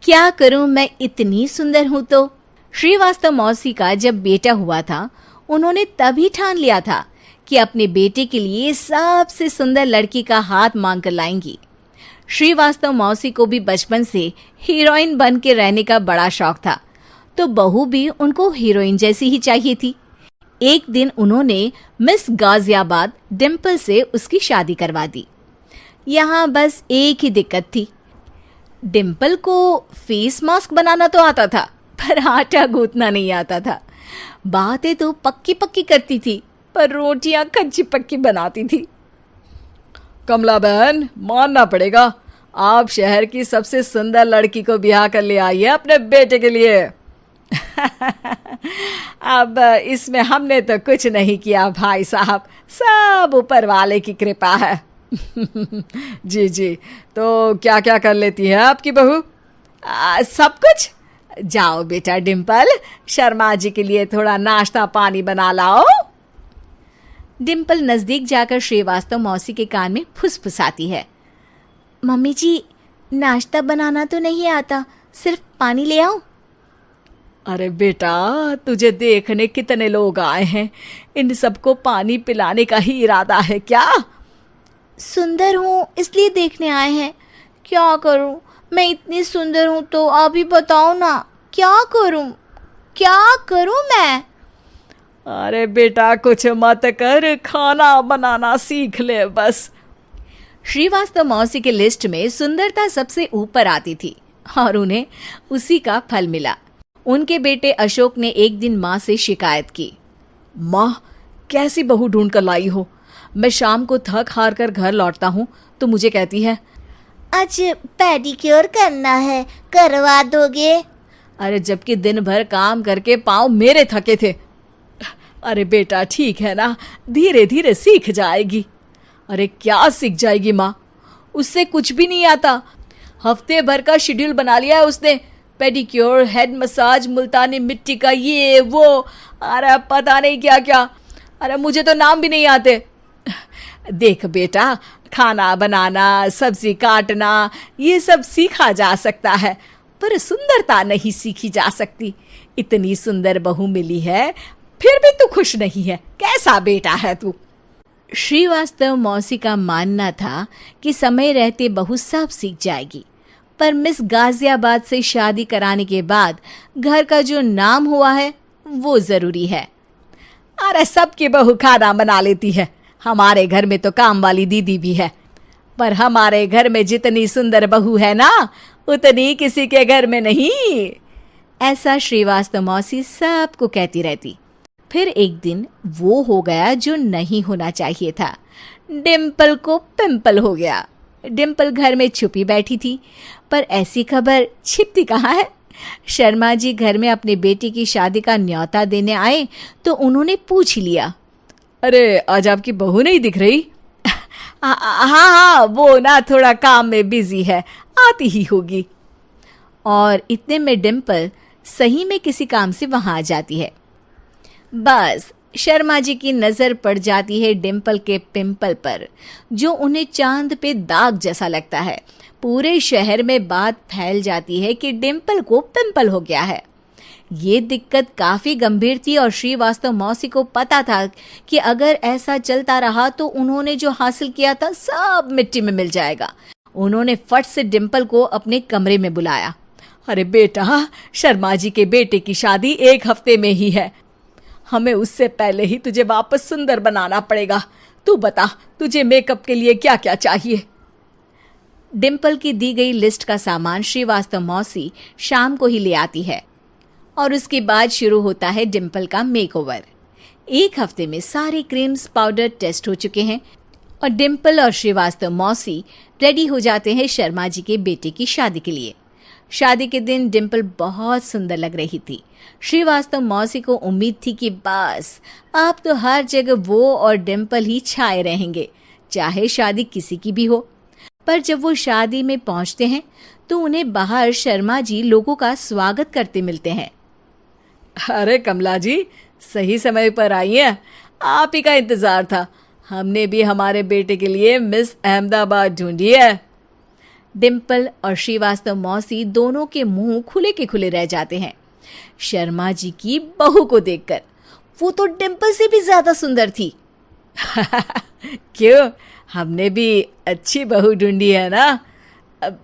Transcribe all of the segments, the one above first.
क्या करूं, मैं इतनी सुंदर हूं तो। श्रीवास्तव मौसी का जब बेटा हुआ था, उन्होंने तभी ठान लिया था कि अपने बेटे के लिए सबसे सुंदर लड़की का हाथ मांग कर लाएंगी। श्रीवास्तव मौसी को भी बचपन से हीरोइन बन के रहने का बड़ा शौक था, तो बहू भी उनको हीरोइन जैसी ही चाहिए थी। एक दिन उन्होंने मिस गाजियाबाद डिम्पल से उसकी शादी करवा दी। यहाँ बस एक ही दिक्कत थी, डिम्पल को फेस मास्क बनाना तो आता था, पर आटा गूंथना नहीं आता था। बातें तो पक्की पक्की करती थी, पर रोटियां कच्ची पक्की बनाती थी। कमला बहन, मानना पड़ेगा, आप शहर की सबसे सुंदर लड़की को ब्याह कर ले आई है अपने बेटे के लिए। अब इसमें हमने तो कुछ नहीं किया भाई साहब, सब ऊपर वाले की कृपा है। जी जी, तो क्या क्या कर लेती है आपकी बहू? सब कुछ। जाओ बेटा डिम्पल, शर्मा जी के लिए थोड़ा नाश्ता पानी बना लाओ। डिम्पल नजदीक जाकर श्रीवास्तव मौसी के कान में फुसफुसाती है। मम्मी जी, नाश्ता बनाना तो नहीं आता, सिर्फ पानी ले आओ। अरे बेटा, तुझे देखने कितने लोग आए हैं, इन सबको पानी पिलाने का ही इरादा है क्या? सुंदर हूँ इसलिए देखने आए हैं। क्या करूँ, मैं इतनी सुंदर हूँ तो आप ही बताओ ना, क्या करूँ मैं? अरे बेटा, कुछ मत कर, खाना बनाना सीख ले बस। श्रीवास्तव मौसी के लिस्ट में सुंदरता सबसे ऊपर आती थी और उन्हें उसी का फल मिला। उनके बेटे अशोक ने एक दिन माँ से शिकायत की। माँ, कैसी बहू ढूंढ कर लाई हो? मैं शाम को थक हार कर घर लौटता हूँ तो मुझे कहती है, आज पेडिक्योर करना है, करवा दोगे? अरे जबकि दिन भर काम करके पाँव मेरे थके थे। अरे बेटा, ठीक है ना, धीरे धीरे सीख जाएगी। अरे क्या सीख जाएगी माँ, उससे कुछ भी नहीं आता। हफ्ते भर का शेड्यूल बना लिया है उसने, पेडिक्योर, हेड मसाज, मुल्तानी मिट्टी का ये वो, अरे पता नहीं क्या क्या। अरे मुझे तो नाम भी नहीं आते। देख बेटा, खाना बनाना, सब्जी काटना, ये सब सीखा जा सकता है, पर सुंदरता नहीं सीखी जा सकती। इतनी सुंदर बहू मिली है, फिर भी तू खुश नहीं है, कैसा बेटा है तू? श्रीवास्तव मौसी का मानना था कि समय रहते बहू सब सीख जाएगी, पर मिस गाजियाबाद से शादी कराने के बाद घर का जो नाम हुआ है वो जरूरी है। अरे सबकी बहू खाना बना लेती है, हमारे घर में तो काम वाली दीदी भी है, पर हमारे घर में जितनी सुंदर बहू है ना, उतनी किसी के घर में नहीं। ऐसा श्रीवास्तव मौसी सबको कहती रहती। फिर एक दिन वो हो गया जो नहीं होना चाहिए था, डिम्पल को पिंपल हो गया। डिम्पल घर में छुपी बैठी थी, पर ऐसी खबर छिपती कहाँ है। शर्मा जी घर में अपने बेटे की शादी का न्योता देने आए तो उन्होंने पूछ लिया, अरे आज आपकी बहू नहीं दिख रही? हाँ, वो ना थोड़ा काम में बिजी है, आती ही होगी। और इतने में डिम्पल सही में किसी काम से वहां आ जाती है। बस शर्मा जी की नजर पड़ जाती है डिम्पल के पिंपल पर, जो उन्हें चांद पे दाग जैसा लगता है। पूरे शहर में बात फैल जाती है कि डिम्पल को पिंपल हो गया है। ये दिक्कत काफी गंभीर थी और श्रीवास्तव मौसी को पता था कि अगर ऐसा चलता रहा तो उन्होंने जो हासिल किया था सब मिट्टी में मिल जाएगा। उन्होंने फट से डिम्पल को अपने कमरे में बुलाया। अरे बेटा, शर्मा जी के बेटे की शादी 1 हफ्ते में ही है, हमें उससे पहले ही तुझे वापस सुंदर बनाना पड़ेगा। तू बता, तुझे मेकअप के लिए क्या क्या चाहिए? डिम्पल की दी गई लिस्ट का सामान श्रीवास्तव मौसी शाम को ही ले आती है और उसके बाद शुरू होता है डिम्पल का मेकओवर। 1 हफ्ते में सारे क्रीम्स पाउडर टेस्ट हो चुके हैं और डिम्पल और श्रीवास्तव मौसी रेडी हो जाते हैं शर्मा जी के बेटे की शादी के लिए। शादी के दिन डिम्पल बहुत सुंदर लग रही थी। श्रीवास्तव मौसी को उम्मीद थी कि बस अब तो हर जगह वो और डिम्पल ही छाए रहेंगे, चाहे शादी किसी की भी हो। पर जब वो शादी में पहुंचते हैं तो उन्हें बाहर शर्मा जी लोगों का स्वागत करते मिलते हैं। अरे कमला जी, सही समय पर आई हैं, आप ही का इंतजार था। हमने भी हमारे बेटे के लिए मिस अहमदाबाद ढूंढी है। डिम्पल और श्रीवास्तव मौसी दोनों के मुंह खुले के खुले रह जाते हैं शर्मा जी की बहू को देखकर। वो तो डिम्पल से भी ज्यादा सुंदर थी। क्यों, हमने भी अच्छी बहू ढूंढी है ना?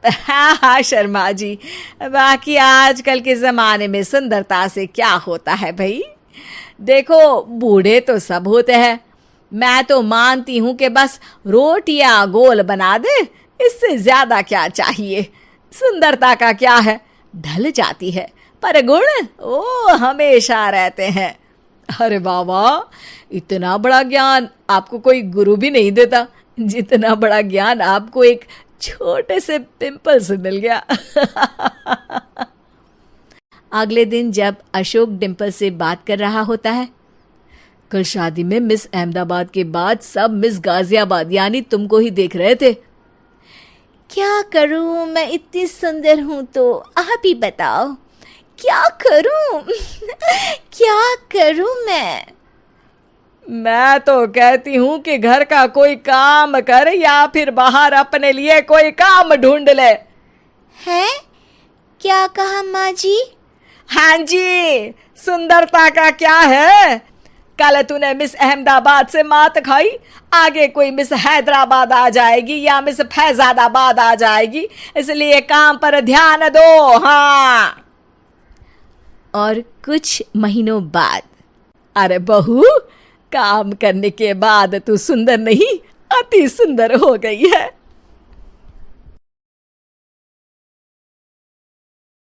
हाँ शर्मा जी, बाकी आजकल के ज़माने में सुंदरता से क्या होता है भाई? देखो, बूढ़े तो सब होते हैं। मैं तो मानती हूँ कि बस रोटियां गोल बना दे, इससे ज्यादा क्या चाहिए। सुंदरता का क्या है, ढल जाती है, पर गुण वो हमेशा रहते हैं। अरे वाह, इतना बड़ा ज्ञान आपको कोई गुरु भी नहीं देता जितना बड़ा ज्ञान आपको एक छोटे से पिंपल से मिल गया। अगले दिन जब अशोक डिम्पल से बात कर रहा होता है, कल शादी में मिस अहमदाबाद के बाद सब मिस गाजियाबाद यानी तुमको ही देख रहे थे। क्या करूं, मैं इतनी सुंदर हूं तो आप ही बताओ क्या करूं? क्या करूं मैं तो कहती हूं कि घर का कोई काम कर या फिर बाहर अपने लिए कोई काम ढूंढ ले। है? क्या कहा माँ जी? हाँ जी, सुंदरता का क्या है? कल तूने मिस अहमदाबाद से मात खाई, आगे कोई मिस हैदराबाद आ जाएगी या मिस फैजादाबाद आ जाएगी, इसलिए काम पर ध्यान दो। हाँ। और कुछ महीनों बाद, अरे बहू, काम करने के बाद तू सुंदर नहीं, अति सुंदर हो गई है।